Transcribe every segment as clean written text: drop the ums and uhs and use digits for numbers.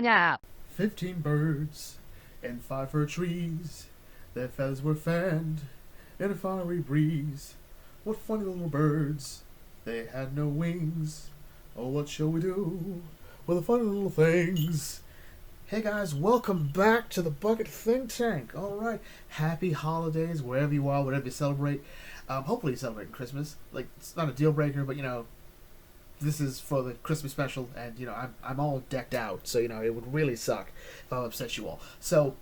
Yeah. 15 birds in 5 fir trees, their feathers were fanned in a fiery breeze. What funny little birds, they had no wings. Oh, what shall we do with the funny little things? Hey guys, welcome back to the Bucket Think Tank. Alright, happy holidays wherever you are, whatever you celebrate. Hopefully you're celebrating Christmas. Like, it's not a deal breaker, but this is for the Christmas special, and I'm all decked out, so it would really suck if I upset you all. So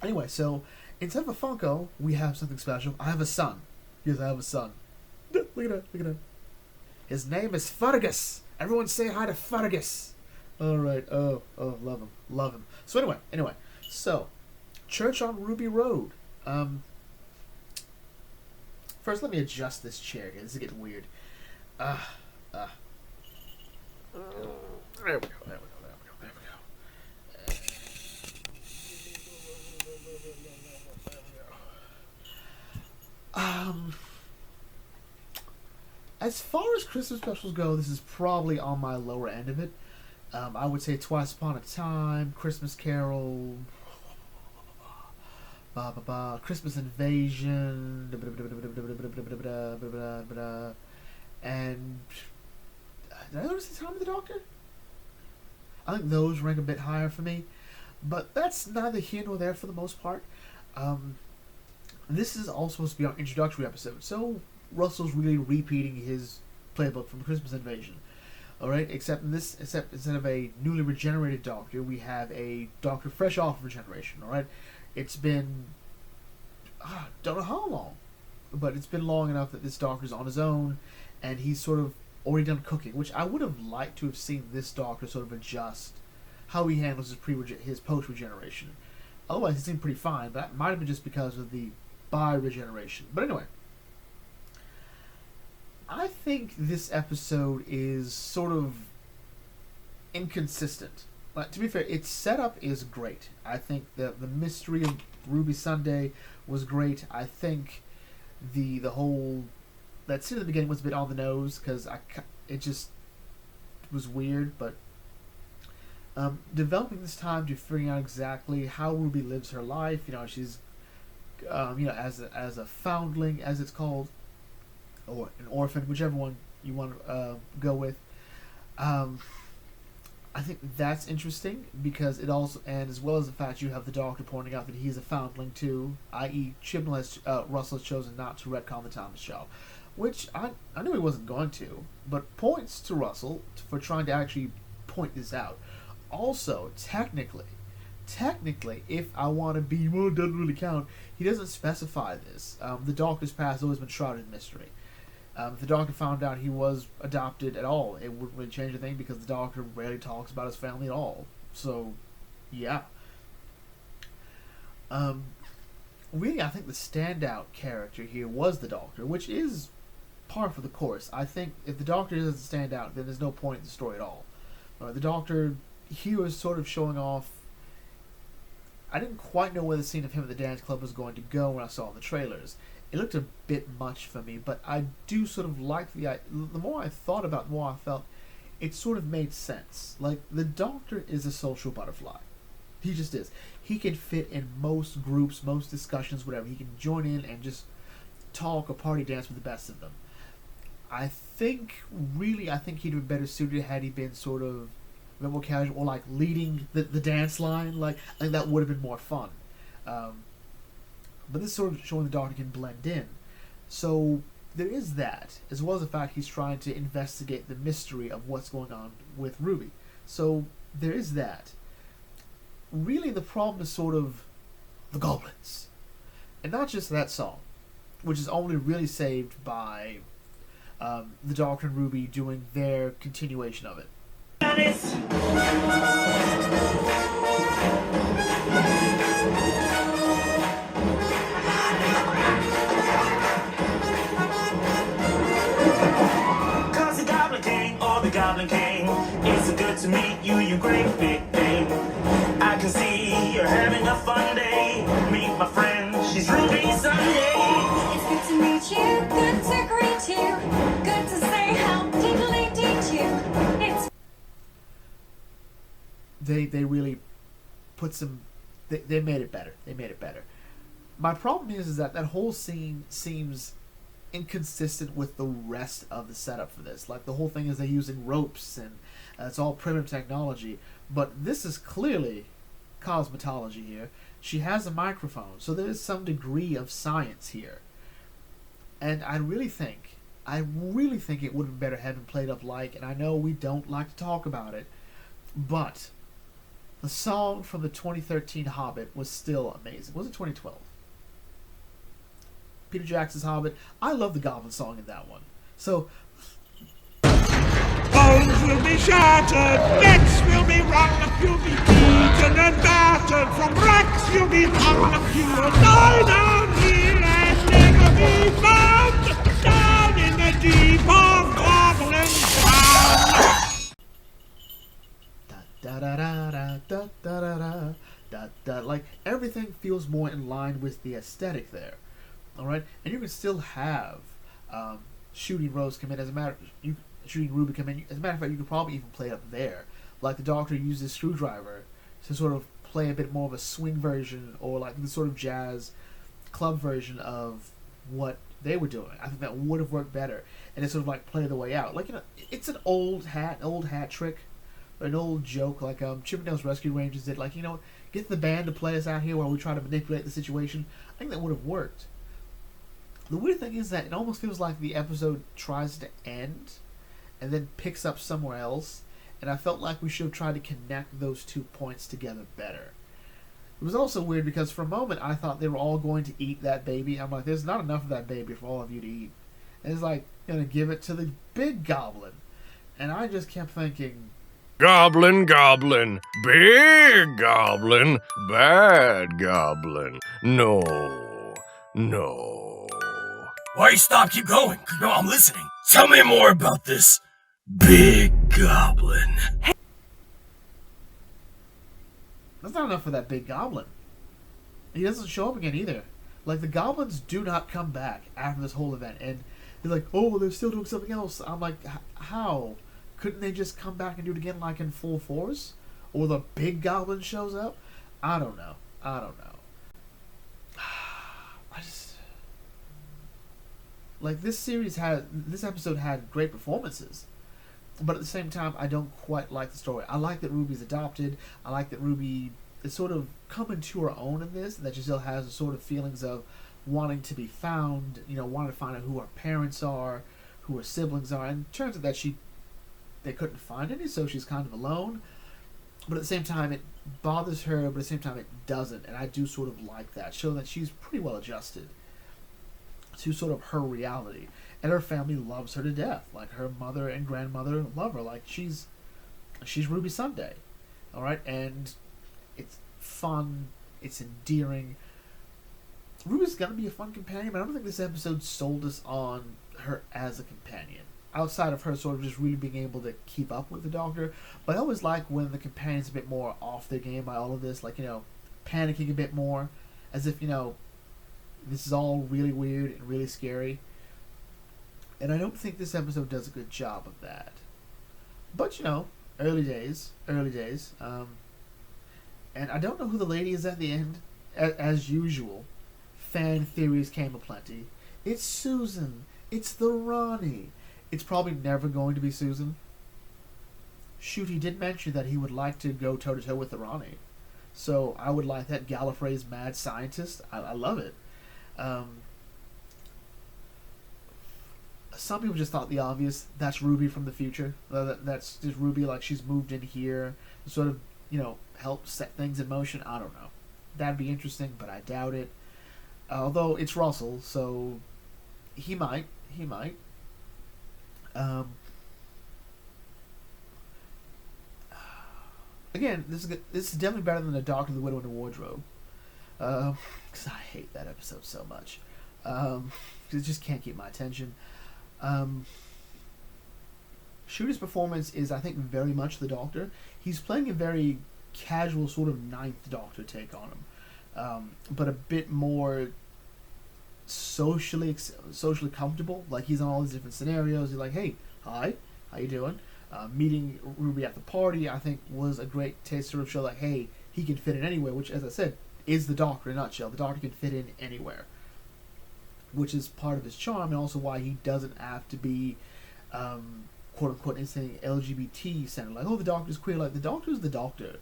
anyway, instead of a Funko, we have something special. I have a son. Yes, I have a son. Look at that, look at that. His name is Fergus. Everyone say hi to Fergus. Alright, oh, love him. So anyway, Church on Ruby Road. First let me adjust this chair here. This is getting weird. There we go. As far as Christmas specials go, this is probably on my lower end of it. I would say Twice Upon a Time, Christmas Carol, Christmas Invasion, and did I ever see Time of the Doctor? I think those rank a bit higher for me, but that's neither here nor there for the most part. This is also supposed to be our introductory episode, so Russell's really repeating his playbook from Christmas Invasion. Alright, except instead of a newly regenerated Doctor, we have a Doctor fresh off regeneration, alright? It's been, don't know how long, but it's been long enough that this Doctor's on his own, and he's sort of already done cooking, which I would have liked to have seen this Doctor sort of adjust how he handles his post-regeneration. Otherwise, he seemed pretty fine, but that might have been just because of the bi-regeneration. But anyway, I think this episode is sort of inconsistent. But to be fair, its setup is great. I think the mystery of Ruby Sunday was great. I think the whole that scene at the beginning was a bit on the nose because it just was weird. But developing this time to figuring out exactly how Ruby lives her life. She's as a foundling, as it's called, or an orphan, whichever one you want to go with. I think that's interesting because it also, and as well as the fact you have the Doctor pointing out that he's a foundling too, i.e. Russell has chosen not to retcon the Thomas job, which I knew he wasn't going to, but points to Russell for trying to actually point this out. Also, technically, if I want to be, well, it doesn't really count, he doesn't specify this. The Doctor's past has always been shrouded in mystery. If the Doctor found out he was adopted at all, it wouldn't really change a thing because the Doctor rarely talks about his family at all. So, yeah. Really, I think the standout character here was the Doctor, which is par for the course. I think if the Doctor doesn't stand out, then there's no point in the story at all. The Doctor, he was sort of showing off. I didn't quite know where the scene of him at the dance club was going to go when I saw the trailers. It looked a bit much for me, but I do sort of like the more I thought about it, the more I felt it sort of made sense. Like, the Doctor is a social butterfly. He just is. He can fit in most groups, most discussions, whatever. He can join in and just talk or party dance with the best of them. I think he'd have been better suited had he been sort of a bit more casual, or like leading the dance line. Like, I think that would have been more fun. But this is sort of showing the Doctor can blend in. So there is that, as well as the fact he's trying to investigate the mystery of what's going on with Ruby. So there is that. Really, the problem is sort of the Goblins. And not just that song, which is only really saved by the Doctor and Ruby doing their continuation of it. Goblin King, it's so good to meet you, you great big thing. I can see you're having a fun day. Meet my friend, she's Ruby Sunday. It's good to meet you, good to greet you, good to say how diddly did you. It's they really put some. They made it better. They made it better. My problem is that whole scene seems inconsistent with the rest of the setup for this. Like, the whole thing is they're using ropes and it's all primitive technology, but this is clearly cosmetology here. She has a microphone, so there is some degree of science here. And I really think it would have been better having played up like, and I know we don't like to talk about it, but the song from the 2013 Hobbit was still amazing. Was it 2012? Peter Jackson's Hobbit. I love the Goblin song in that one. So, bones will be shattered, necks will be wrung, you'll be beaten and battered, from wrecks you'll be hung, you will die down here and never be found, down in the deep of Goblin's da da da da da da da da da. Like, everything feels more in line with the aesthetic there. All right, and you can still have shooting Rose come in. Shooting Ruby come in. As a matter of fact, you could probably even play it up there. Like, the Doctor uses screwdriver to sort of play a bit more of a swing version, or like the sort of jazz club version of what they were doing. I think that would have worked better, and it sort of like play the way out. Like, it's an old hat trick, or an old joke, like Chippendales Rescue Rangers did. Like, get the band to play us out here while we try to manipulate the situation. I think that would have worked. The weird thing is that it almost feels like the episode tries to end and then picks up somewhere else, and I felt like we should have tried to connect those 2 points together better. It was also weird because for a moment I thought they were all going to eat that baby. I'm like, there's not enough of that baby for all of you to eat. And it's like, going to give it to the big goblin. And I just kept thinking, Goblin, goblin, big goblin, bad goblin. No. Why you stop? Keep going. No, I'm listening. Tell me more about this big goblin. that's not enough for that big goblin. He doesn't show up again either. Like, the goblins do not come back after this whole event. And they're like, oh, they're still doing something else. I'm like, how? Couldn't they just come back and do it again, like in full force? Or the big goblin shows up? I don't know. Like, this episode had great performances, but at the same time, I don't quite like the story. I like that Ruby's adopted. I like that Ruby is sort of coming to her own in this, and that she still has the sort of feelings of wanting to be found, wanting to find out who her parents are, who her siblings are, and it turns out that they couldn't find any, so she's kind of alone. But at the same time, it bothers her, but at the same time, it doesn't, and I do sort of like that, showing that she's pretty well adjusted to sort of her reality, and her family loves her to death. Like, her mother and grandmother love her. Like, she's Ruby Sunday, all right, and it's fun, it's endearing. Ruby's gonna be a fun companion, but I don't think this episode sold us on her as a companion, outside of her sort of just really being able to keep up with the Doctor. But I always like when the companion's a bit more off their game by all of this, like, panicking a bit more, as if, this is all really weird and really scary. And I don't think this episode does a good job of that. But, early days. And I don't know who the lady is at the end. As usual, fan theories came aplenty. It's Susan. It's the Ronnie. It's probably never going to be Susan. Shoot, he did mention that he would like to go toe-to-toe with the Ronnie. So I would like that Gallifrey's mad scientist. I love it. Some people just thought the obvious. That's Ruby from the future. That's just Ruby, like she's moved in here to sort of, help set things in motion. I don't know. That'd be interesting, but I doubt it. Although it's Russell, so he might. Again, this is definitely better than the Doctor, the Widow, and the Wardrobe. Because I hate that episode so much. Because it just can't keep my attention. Shooter's performance is, I think, very much the Doctor. He's playing a very casual sort of Ninth Doctor take on him. But a bit more socially comfortable. Like, he's on all these different scenarios. He's like, hey, hi, how you doing? Meeting Ruby at the party, I think, was a great taste to sort of show like, hey, he can fit in anywhere, which, as I said, is the Doctor in a nutshell. The Doctor can fit in anywhere, which is part of his charm, and also why he doesn't have to be, quote-unquote, anything LGBT-centered. Like, oh, the Doctor's queer. Like, the Doctor's the Doctor.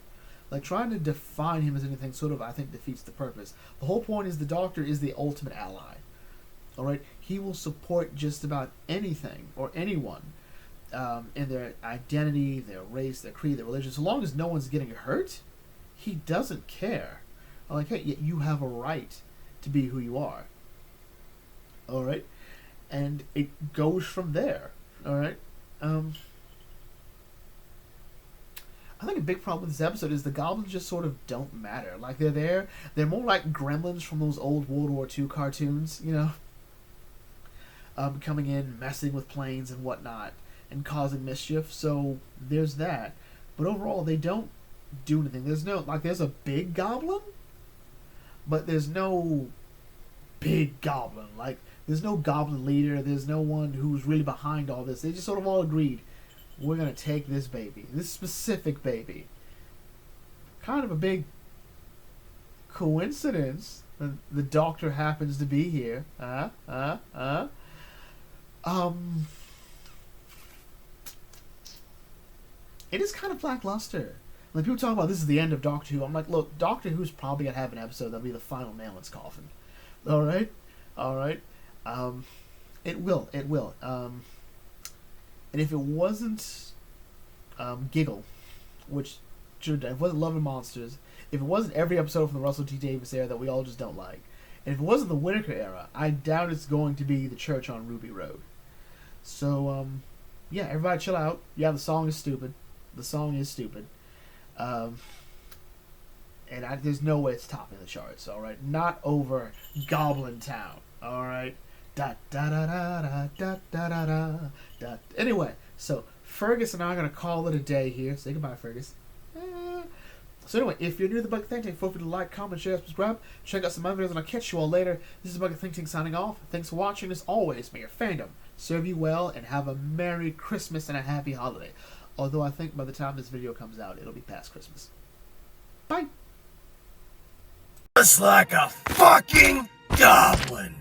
Like, trying to define him as anything sort of, I think, defeats the purpose. The whole point is the Doctor is the ultimate ally. Alright? He will support just about anything or anyone in their identity, their race, their creed, their religion. So long as no one's getting hurt, he doesn't care. Like, hey, you have a right to be who you are. Alright? And it goes from there. Alright? I think a big problem with this episode is the goblins just sort of don't matter. Like, they're there. They're more like gremlins from those old World War II cartoons, you know? Coming in, messing with planes and whatnot, and causing mischief. So, there's that. But overall, they don't do anything. There's no, like, there's a big goblin, but there's no big goblin. Like, there's no goblin leader. There's no one who's really behind all this. They just sort of all agreed, we're going to take this baby. This specific baby. Kind of a big coincidence that the Doctor happens to be here. It is kind of lackluster. When people talk about this is the end of Doctor Who, I'm like, look, Doctor Who's probably going to have an episode that'll be the final nail in its coffin. Alright? Alright? It will. And if it wasn't Giggle, which if it wasn't Love and Monsters, if it wasn't every episode from the Russell T Davies era that we all just don't like, and if it wasn't the Whittaker era, I doubt it's going to be the Church on Ruby Road. So, yeah, everybody chill out. Yeah, the song is stupid. And there's no way it's topping the charts, alright? Not over Goblin Town, alright? Da da da da da da da da da da. Anyway, so Fergus and I are going to call it a day here. Say goodbye, Fergus. So anyway, if you're new to the Bucket Think Tank, feel free to like, comment, share, subscribe. Check out some other videos, and I'll catch you all later. This is Bucket Think Tank signing off. Thanks for watching. As always, may your fandom serve you well, and have a Merry Christmas and a Happy Holiday. Although I think by the time this video comes out, it'll be past Christmas. Bye! Just like a fucking goblin.